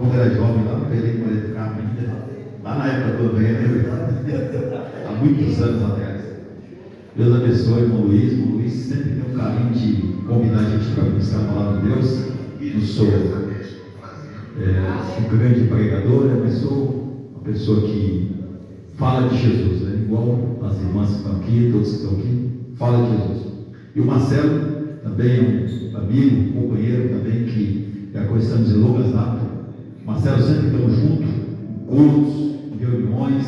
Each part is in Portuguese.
Quando era jovem, lá no Belém, quando ele ficava ainda, lá na época do Belém, há muitos anos atrás. Deus abençoe, irmão Luiz. O Luiz sempre tem um carinho de convidar a gente para ministrar a palavra de Deus. Não sou um grande pregador, mas sou uma pessoa que fala de Jesus, né? Igual as irmãs que estão aqui, todos que estão aqui, fala de Jesus. E o Marcelo também é um amigo, um companheiro também, que já conhecemos em longas datas. Marcelo, sempre estamos juntos, em cultos, em reuniões.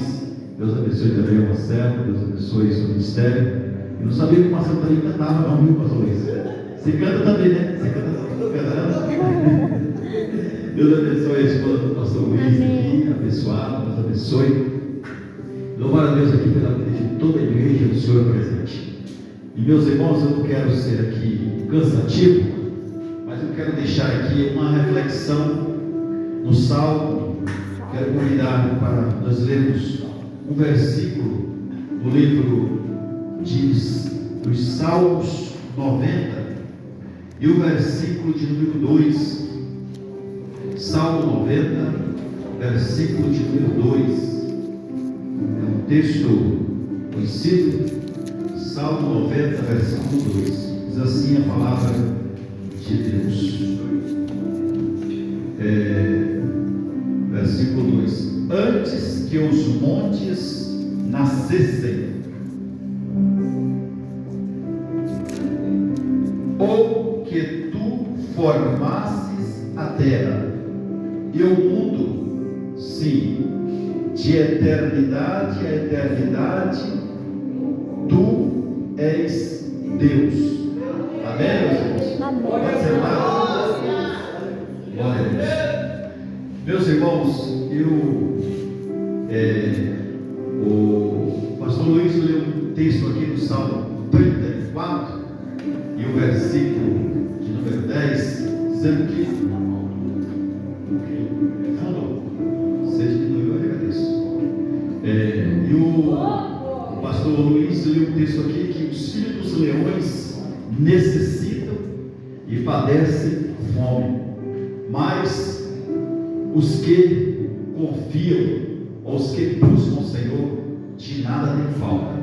Deus abençoe também o Marcelo, Deus abençoe o seu ministério. Eu não sabia que o Marcelo também cantava, não, viu, pastor Luiz? Você canta também, né? Você canta também. Deus abençoe a esposa do pastor Luiz aqui, abençoado, Deus abençoe. Louvar a Deus aqui pela vida de toda a igreja do Senhor presente. E meus irmãos, eu não quero ser aqui cansativo, mas eu quero deixar aqui uma reflexão no Salmo. Quero convidar para nós lermos um versículo do livro dos Salmos 90 e o versículo de número 2. Salmo 90, versículo de número 2. É um texto conhecido. Salmo 90, versículo 2. Diz assim a palavra de Deus. Versículo 2: Antes que os montes nascessem, ou que tu formasses a terra e o mundo, sim, de eternidade a eternidade, tu és Deus. Amém, meus irmãos? Pode ser lá? Glória a Deus. Meus irmãos, o pastor Luiz leu um texto aqui no Salmo 34 e o versículo de número 10, dizendo que você diminuiu, eu agradeço. E o pastor Luiz leu um texto aqui que os filhos dos leões necessitam e padecem fome, mas os que confiam, os que buscam o Senhor, de nada tem falta.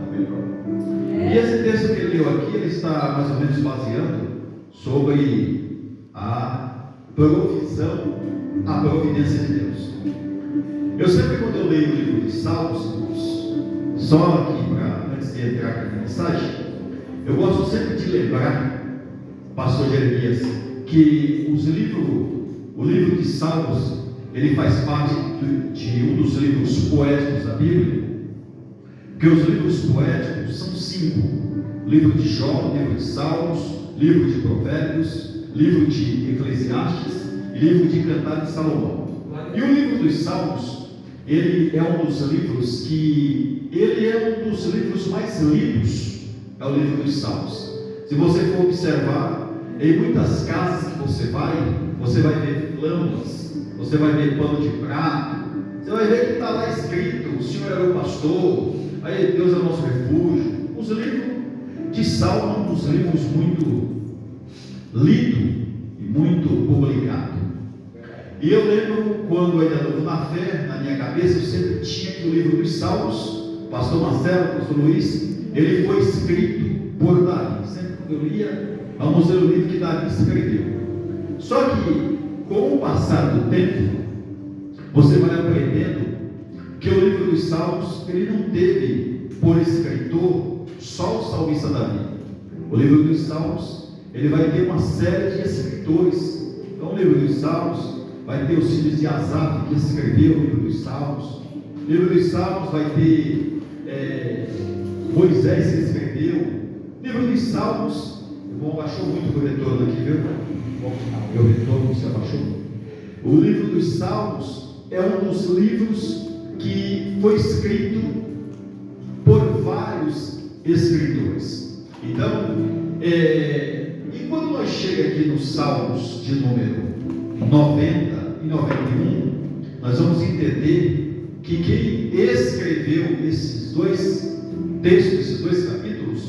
E esse texto que ele leu aqui, ele está mais ou menos baseando sobre a provisão, a providência de Deus. Eu sempre, quando eu leio o livro de Salmos, só aqui, antes de entrar aqui na mensagem, eu gosto sempre de lembrar, pastor Jeremias, que o livro de Salmos, ele faz parte de um dos livros poéticos da Bíblia, que os livros poéticos são 5: livro de Jó, livro de Salmos, livro de Provérbios, livro de Eclesiastes e livro de Cantares de Salomão. E o livro dos Salmos, ele é um dos livros mais lidos, é o livro dos Salmos. Se você for observar, em muitas casas que você vai ver lâmpadas, você vai ver pano de prato, você vai ver que está lá escrito: o Senhor é o pastor, aí Deus é o nosso refúgio. Os livros de Salmo são uns livros muito lido e muito publicado. E eu lembro, quando ainda novo na fé, na minha cabeça, eu sempre tinha que o livro dos Salmos, pastor Marcelo, pastor Luiz, ele foi escrito por Davi. Sempre quando eu lia, vamos ler o livro que Davi escreveu. Só que, com o passar do tempo, você vai aprendendo que o livro dos Salmos, ele não teve por escritor só o salmista Davi. O livro dos Salmos, ele vai ter uma série de escritores. Então, o livro dos Salmos vai ter os filhos de Asaf, que escreveu o livro dos Salmos. O livro dos Salmos vai ter Moisés, que escreveu. O livro dos Salmos, o irmão abaixou muito o retorno aqui, viu? Meu retorno se abaixou. O livro dos Salmos é um dos livros que foi escrito por vários escritores. Então, e quando nós chegamos aqui nos Salmos de número 90 e 91, nós vamos entender que quem escreveu esses dois textos, esses dois capítulos,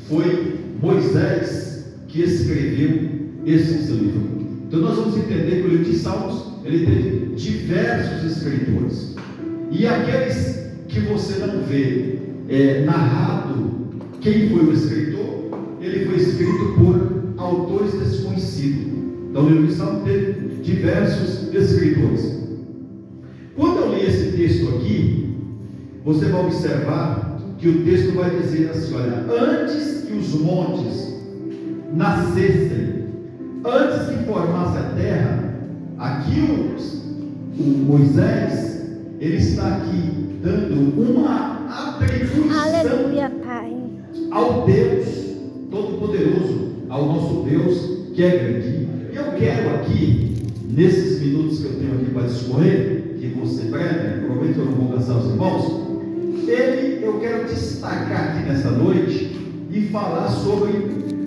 foi Moisés, que escreveu esses livros. Então nós vamos entender que o livro de Salmos, ele teve diversos escritores, e aqueles que você não vê narrado quem foi o escritor, ele foi escrito por autores desconhecidos. Então o livro de Salmos teve diversos escritores. Quando eu li esse texto aqui, você vai observar que o texto vai dizer assim: olha, antes que os montes nascessem, antes que formasse a terra, aqui o Moisés, ele está aqui dando uma atribuição, Aleluia, Pai, ao Deus Todo-Poderoso, ao nosso Deus que é grande. E eu quero aqui, nesses minutos que eu tenho aqui para discorrer, que vou ser breve, provavelmente eu não vou cansar os irmãos, eu quero destacar aqui nessa noite e falar sobre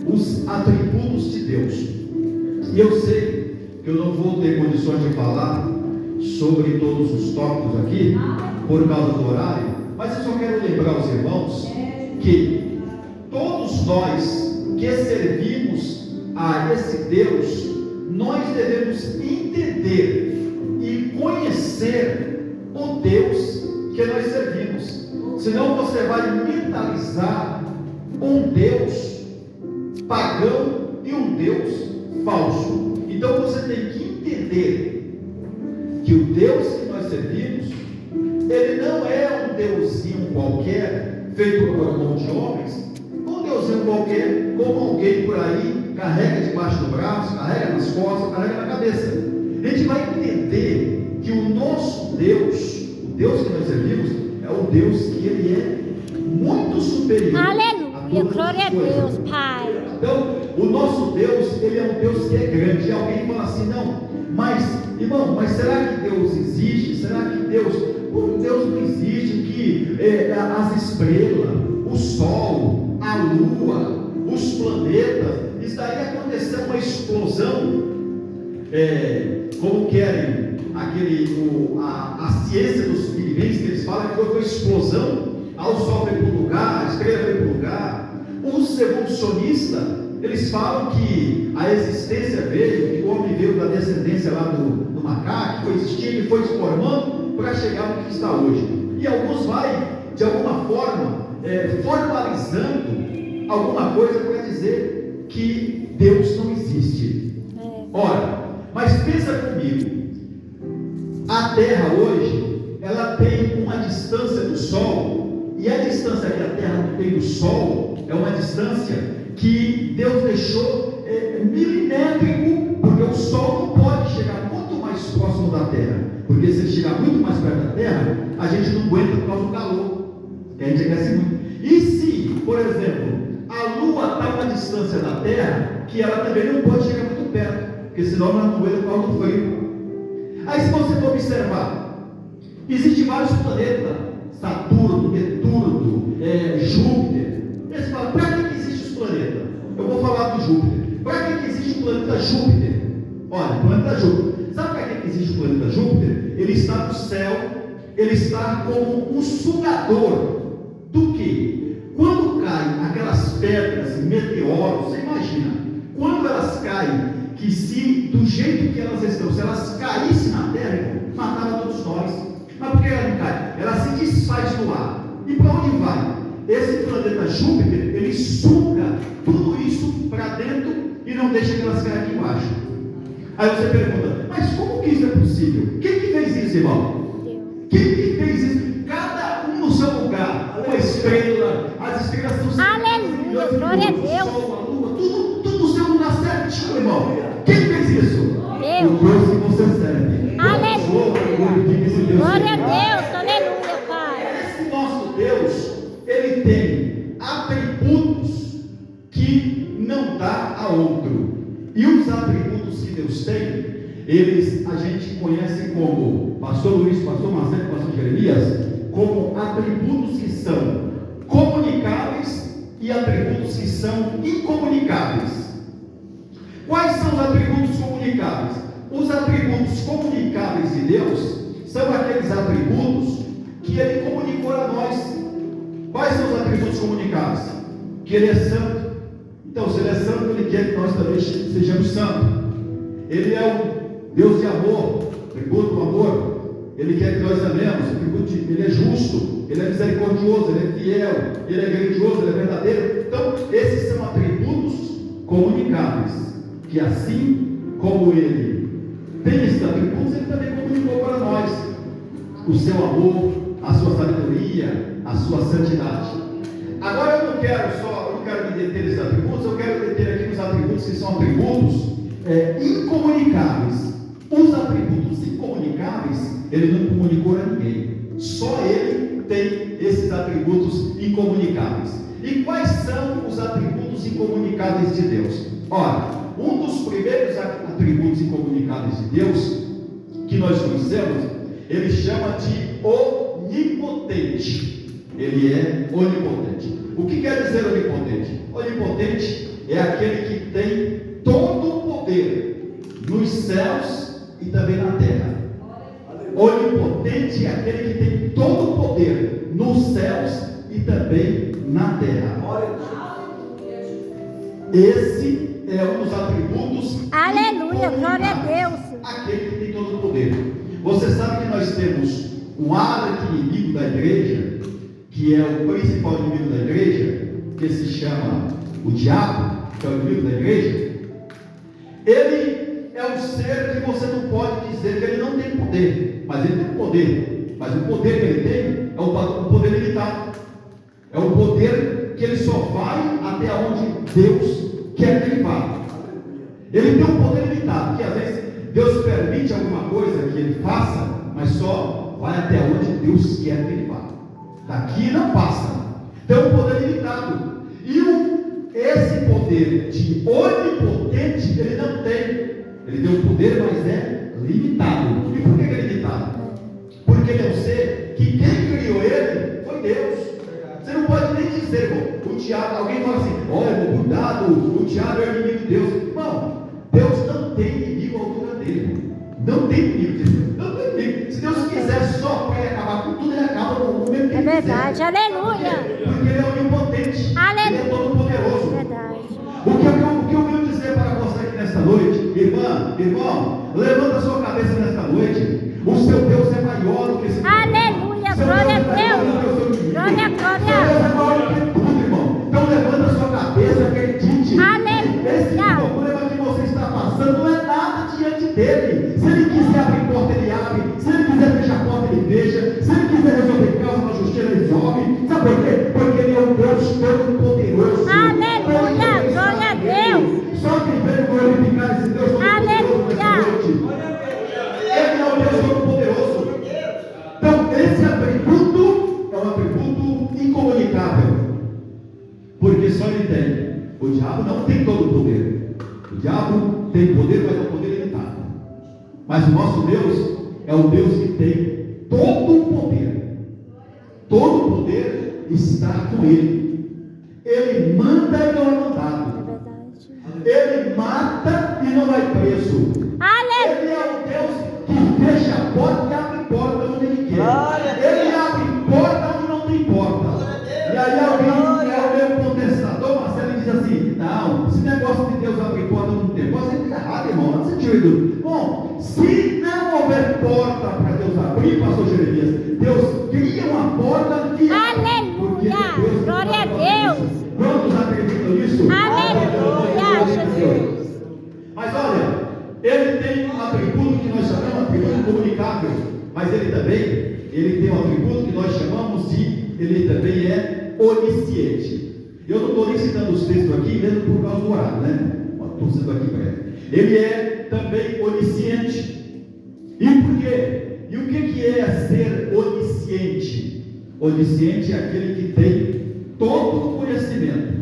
os atributos de Deus. E eu sei que eu não vou ter condições de falar sobre todos os tópicos aqui, por causa do horário, mas eu só quero lembrar aos irmãos que todos nós que servimos a esse Deus, nós devemos entender e conhecer o Deus que nós servimos. Senão você vai mentalizar um Deus pagão e um Deus falso. Então você tem que entender que o Deus que nós servimos, ele não é um deusinho qualquer, feito por mão de homens, um deusinho qualquer, como alguém por aí carrega debaixo do braço, carrega nas costas, carrega na cabeça. A gente vai entender que o nosso Deus, o Deus que nós servimos, é o Deus que ele é muito superior. aleluia, glória a Deus, Pai. Então, o nosso Deus, ele é um Deus que é grande. E alguém fala assim: não, mas, irmão, mas será que Deus existe? Será que Deus não existe? Que as estrelas, o sol, a lua, os planetas, isso daí aconteceu uma explosão, como querem a ciência dos Big Bangs, que eles falam que foi uma explosão, o sol veio para um lugar, a estrela veio para um lugar. Os evolucionistas, eles falam que a existência veio, que o homem veio da descendência lá do macaco, que foi existindo e foi se formando para chegar no que está hoje. E alguns vai, de alguma forma, formalizando alguma coisa para dizer que Deus não existe. Ora, mas pensa comigo, a Terra hoje, ela tem uma distância do Sol, e a distância que a Terra tem do Sol é uma distância que Deus deixou milimétrico, porque o Sol não pode chegar muito mais próximo da Terra, porque se ele chegar muito mais perto da Terra, a gente não aguenta por causa do calor, que a gente aquece muito. E se, por exemplo, a Lua está a uma distância da Terra, que ela também não pode chegar muito perto, porque senão ela não aguenta por causa do frio. Aí se você for observar, existem vários planetas, Saturno, Netuno, Júpiter. Aí você fala: para que existe os planetas? Eu vou falar do Júpiter. Para que existe o planeta Júpiter? Olha, o planeta Júpiter. Sabe para que existe o planeta Júpiter? Ele está no céu, ele está como um sugador do que? Quando caem aquelas pedras, meteoros, você imagina, quando elas caem, que se do jeito que elas estão, se elas caíssem na terra, matavam todos nós. Mas por que ela não cai? Ela se desfaz no ar. E para onde vai? Esse planeta Júpiter, ele suga tudo isso para dentro e não deixa que elas caiam aqui embaixo. Aí você pergunta: mas como que isso é possível? Quem que fez isso, irmão? Quem que fez isso? Cada um no seu lugar. Uma estrela, as estrelas são... Aleluia, glória a Deus. O sol, a lua, tudo no seu lugar certinho, irmão. Quem fez isso? Deus. O Deus que você serve. Aleluia. Glória a Deus, aleluia, Pai. Esse nosso Deus, ele tem atributos que não dá a outro. E os atributos que Deus tem, a gente conhece como, pastor Luiz, pastor Marcelo, pastor Jeremias, como atributos que são comunicáveis e atributos que são incomunicáveis. Quais são os atributos comunicáveis? Os atributos comunicáveis de Deus são aqueles atributos que Ele comunicou a nós. Quais são os atributos comunicáveis? Que Ele é santo. Então, se Ele é santo, Ele quer que nós também sejamos santos. Ele é um Deus de amor, tributo do amor. Ele quer que nós amemos, ele é justo, ele é misericordioso, ele é fiel, ele é grandioso, ele é verdadeiro. Então, esses são atributos comunicáveis, que assim como ele tem esses atributos, ele também comunicou para nós o seu amor, a sua sabedoria, a sua santidade. Agora eu não quero me deter nesses atributos, eu quero deter aqui nos atributos que são atributos incomunicáveis. Os atributos incomunicáveis, ele não comunicou a ninguém. Só ele tem esses atributos incomunicáveis. E quais são os atributos incomunicáveis de Deus? Ora, um dos primeiros atributos incomunicáveis de Deus, que nós conhecemos, ele chama de onipotente. Ele é onipotente. O que quer dizer onipotente? Onipotente é aquele que tem todo o poder nos céus e também na terra. Onipotente é aquele que tem todo o poder nos céus e também na terra. Esse é um dos atributos. Aleluia, glória a Deus. Aquele que tem todo o poder. Você sabe que nós temos um arqui-inimigo da igreja, que é o principal inimigo da igreja, que se chama o diabo, que é o inimigo da igreja. Ele é um ser que você não pode dizer que ele não tem poder, mas ele tem poder. Mas o poder que ele tem é um poder limitado. É um poder que ele só vai até onde Deus quer que ele vá. Ele tem um poder limitado, que às vezes Deus permite alguma coisa que ele faça, mas só vai até onde Deus quer que ele vá. Daqui não passa. Então é um poder limitado. E esse poder de onipotente ele não tem. Ele tem um poder, mas é limitado. E por que é limitado? Porque ele é um ser que quem criou ele foi Deus. Você não pode nem dizer, o diabo, alguém fala assim, olha, cuidado, o diabo é o inimigo de Deus. Irmão, Deus não tem inimigo à altura dele. Não tem inimigo. Não tem inimigo. Se Deus quiser só para acabar com tudo, ele acaba com o mesmo que É verdade, quiser. aleluia. Porque ele é onipotente. Aleluia. Ele é todo poderoso. Verdade. O que eu venho dizer para você aqui nesta noite, irmão, levanta a sua cabeça nesta noite. O seu Deus é maior do que esse mundo. Aleluia, glória a Deus. Glória, Deus glória. é maior do que tudo, irmão. Então levanta a sua cabeça, acredite. Aleluia. Esse problema que você está passando não é nada diante dele. Se ele quiser abrir porta, ele abre. Se ele quiser fechar porta, ele fecha. Se ele quiser resolver causa na justiça, ele resolve. Sabe por quê? Porque ele é um Deus todo-poderoso. Aleluia, glória a Deus. Só quem veio glorificar esse Deus todo-poderoso nessa noite. Ele é o Deus todo-poderoso. Então, esse atributo é um atributo incomunicável. Porque só ele tem. O diabo não tem todo o poder. O diabo tem poder, mas é um poder limitado. Mas o nosso Deus é o Deus que tem todo o poder. Todo o poder está com ele. Ele manda e não é mandado. É verdade. Ele mata e não vai preso. Aleluia. Ele é o Deus que fecha a porta e abre porta onde ele quer. Ele abre porta onde não tem porta. E aí alguém é o meu contestador, Marcelo, diz assim, não, esse negócio de Deus abrir porta onde não tem porta, você está errado, irmão, não sentido. Bom, se não houver porta para Deus abrir, pastor Jeremias, Deus cria uma porta e Aleluia, glória a Deus. Quantos acreditam nisso? Aleluia, Jesus. Mas olha, ele tem um atributo que nós chamamos de atributo incomunicável, mas ele tem um atributo que nós chamamos de, ele também é onisciente. Eu não estou nem citando os textos aqui, mesmo por causa do horário, né? Estou citando aqui breve. Ele é também onisciente. E por quê? E o que é ser onisciente? Onisciente é aquele que tem todo o conhecimento,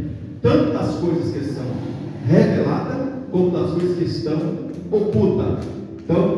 tanto das coisas que são reveladas, como das coisas que estão ocultas. Então,